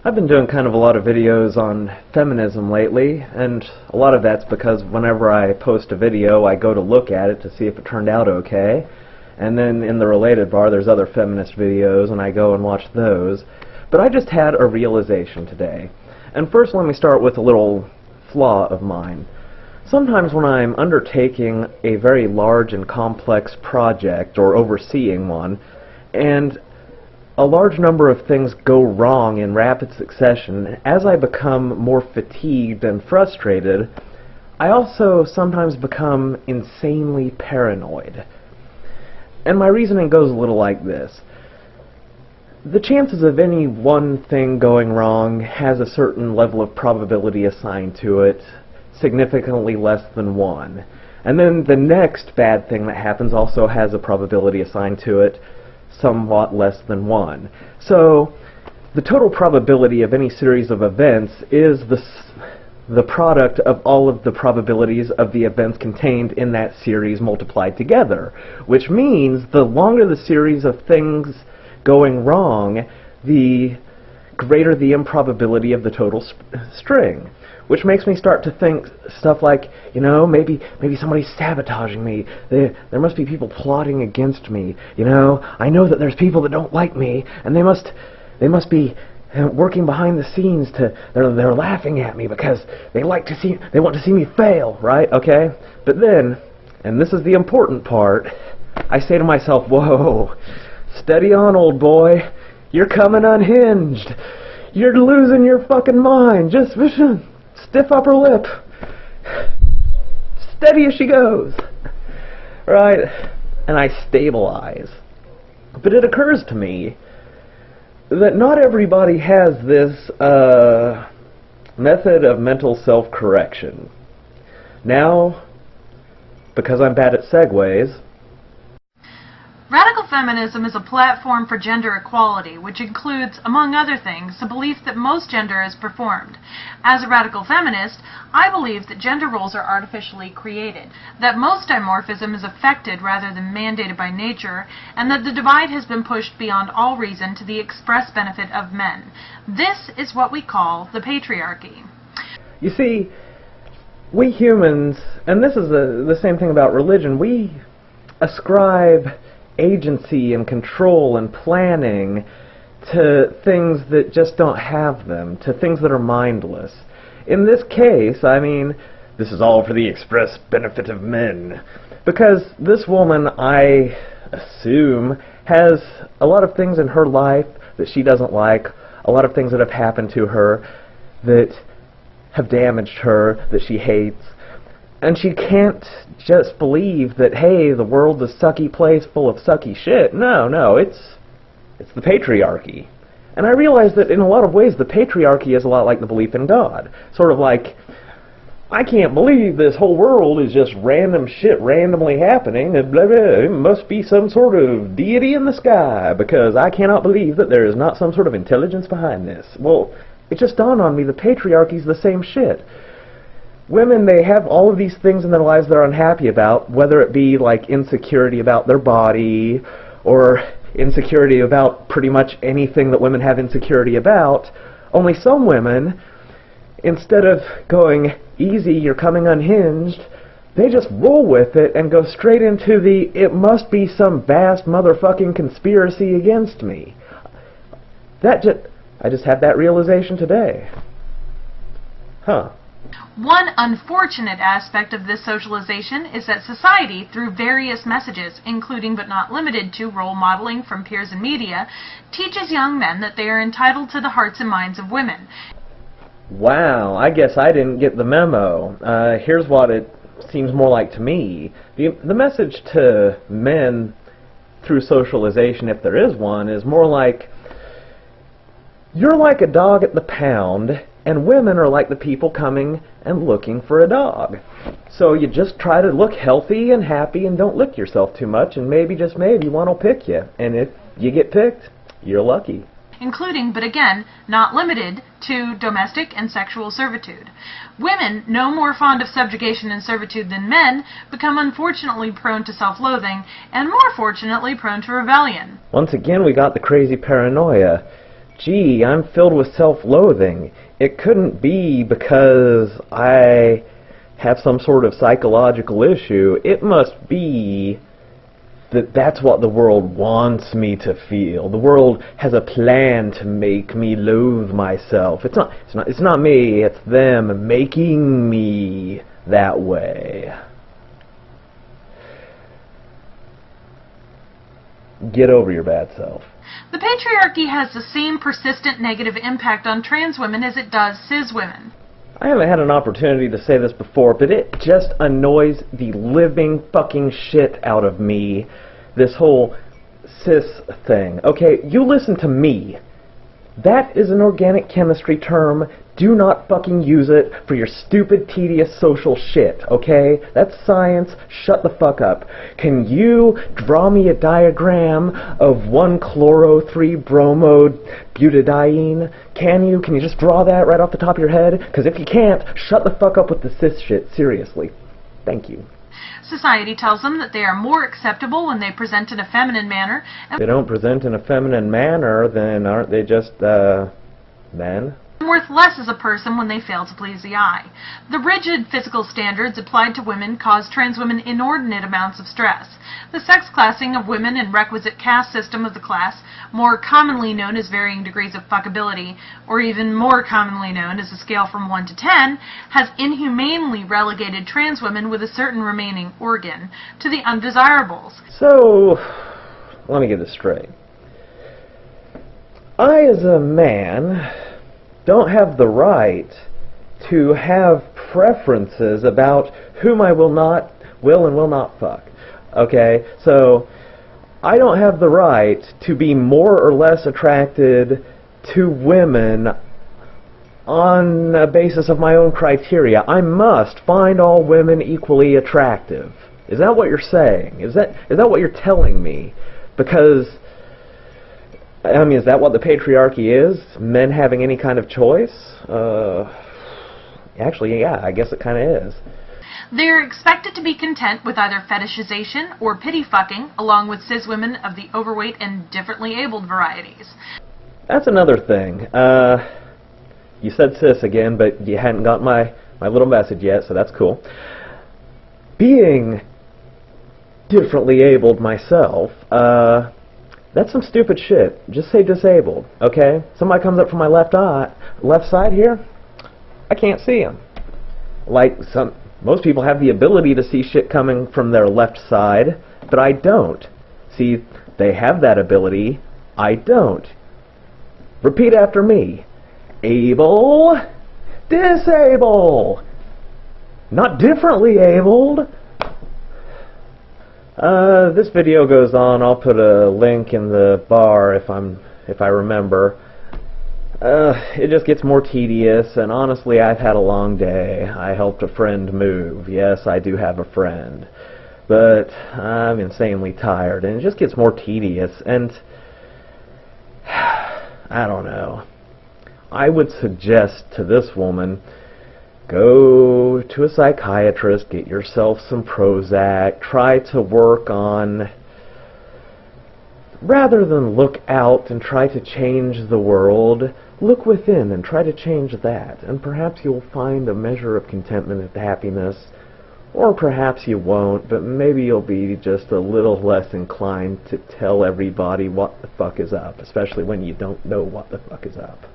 I've been doing kind of a lot of videos on feminism lately, and a lot of that's because whenever I post a video, I go to look at it to see if it turned out okay. And then in the related bar, there's other feminist videos, and I go and watch those. But I just had a realization today. And first, let me start with a little flaw of mine. Sometimes when I'm undertaking a very large and complex project, or overseeing one, and a large number of things go wrong in rapid succession, as I become more fatigued and frustrated, I also sometimes become insanely paranoid. And my reasoning goes a little like this. The chances of any one thing going wrong has a certain level of probability assigned to it, significantly less than 1. And then the next bad thing that happens also has a probability assigned to it, somewhat less than 1. So the total probability of any series of events is the product of all of the probabilities of the events contained in that series multiplied together, which means the longer the series of things going wrong, the greater the improbability of the total string. Which makes me start to think stuff like, you know, maybe somebody's sabotaging me. There must be people plotting against me. You know, I know that there's people that don't like me, and they must be working behind the scenes they're laughing at me because they want to see me fail, right? Okay? But then, and this is the important part, I say to myself, whoa, steady on, old boy. You're coming unhinged. You're losing your fucking mind. Just stiff upper lip. Steady as she goes. Right? And I stabilize. But it occurs to me that not everybody has this method of mental self-correction. Now, because I'm bad at segues, radical feminism is a platform for gender equality, which includes, among other things, the belief that most gender is performed. As a radical feminist, I believe that gender roles are artificially created, that most dimorphism is affected rather than mandated by nature, and that the divide has been pushed beyond all reason to the express benefit of men. This is what we call the patriarchy. You see, we humans, and this is the same thing about religion, we ascribe agency and control and planning to things that just don't have them, to things that are mindless. In this case, I mean, this is all for the express benefit of men. Because this woman, I assume, has a lot of things in her life that she doesn't like, a lot of things that have happened to her that have damaged her, that she hates. And she can't just believe that, hey, the world's a sucky place full of sucky shit. No, it's the patriarchy. And I realize that in a lot of ways the patriarchy is a lot like the belief in God. Sort of like, I can't believe this whole world is just random shit randomly happening. And blah, blah, it must be some sort of deity in the sky because I cannot believe that there is not some sort of intelligence behind this. Well, it just dawned on me the patriarchy's the same shit. Women, they have all of these things in their lives they're unhappy about, whether it be like insecurity about their body or insecurity about pretty much anything that women have insecurity about. Only some women, instead of going, easy, you're coming unhinged, they just roll with it and go straight into the, it must be some vast motherfucking conspiracy against me. I just had that realization today. Huh. One unfortunate aspect of this socialization is that society, through various messages, including but not limited to role modeling from peers and media, teaches young men that they are entitled to the hearts and minds of women. Wow, I guess I didn't get the memo. Here's what it seems more like to me. The message to men through socialization, if there is one, is more like, you're like a dog at the pound, and women are like the people coming and looking for a dog. So you just try to look healthy and happy and don't lick yourself too much, and maybe, just maybe, one will pick you. And if you get picked, you're lucky. Including, but again, not limited to domestic and sexual servitude. Women, no more fond of subjugation and servitude than men, become unfortunately prone to self-loathing, and more fortunately prone to rebellion. Once again, we got the crazy paranoia. gee, I'm filled with self-loathing. It couldn't be because I have some sort of psychological issue. It must be that that's what the world wants me to feel. The world has a plan to make me loathe myself. It's not me, it's them making me that way. Get over your bad self. The patriarchy has the same persistent negative impact on trans women as it does cis women. I haven't had an opportunity to say this before, but it just annoys the living fucking shit out of me, this whole cis thing. Okay, you listen to me. That is an organic chemistry term. Do not fucking use it for your stupid, tedious social shit, okay? That's science. Shut the fuck up. Can you draw me a diagram of 1-chloro-3-bromo-butadiene? Can you just draw that right off the top of your head? Because if you can't, shut the fuck up with the cis shit. Seriously. Thank you. Society tells them that they are more acceptable when they present in a feminine manner. If they don't present in a feminine manner, then aren't they just, men? Worth less as a person when they fail to please the eye. The rigid physical standards applied to women cause trans women inordinate amounts of stress. The sex classing of women and requisite caste system of the class, more commonly known as varying degrees of fuckability, or even more commonly known as a scale from 1 to 10, has inhumanely relegated trans women with a certain remaining organ to the undesirables. So, let me get this straight. I, as a man, don't have the right to have preferences about whom I will and will not fuck. Okay? So, I don't have the right to be more or less attracted to women on a basis of my own criteria. I must find all women equally attractive. Is that what you're saying? Is that what you're telling me? Because, I mean, is that what the patriarchy is? Men having any kind of choice? Actually, yeah, I guess it kind of is. They're expected to be content with either fetishization or pity fucking, along with cis women of the overweight and differently abled varieties. That's another thing. You said cis again, but you hadn't got my little message yet, so that's cool. Being differently abled myself, that's some stupid shit. Just say disabled, okay? Somebody comes up from my left side here, I can't see him. Like most people have the ability to see shit coming from their left side, but I don't. See, they have that ability, I don't. Repeat after me. Able, disable. Not differently abled. This video goes on. I'll put a link in the bar if I remember. It just gets more tedious, and honestly, I've had a long day. I helped a friend move. Yes, I do have a friend. But I'm insanely tired, and it just gets more tedious, and I don't know. I would suggest to this woman, go to a psychiatrist, get yourself some Prozac, try to work on, rather than look out and try to change the world, look within and try to change that, and perhaps you'll find a measure of contentment and happiness, or perhaps you won't, but maybe you'll be just a little less inclined to tell everybody what the fuck is up, especially when you don't know what the fuck is up.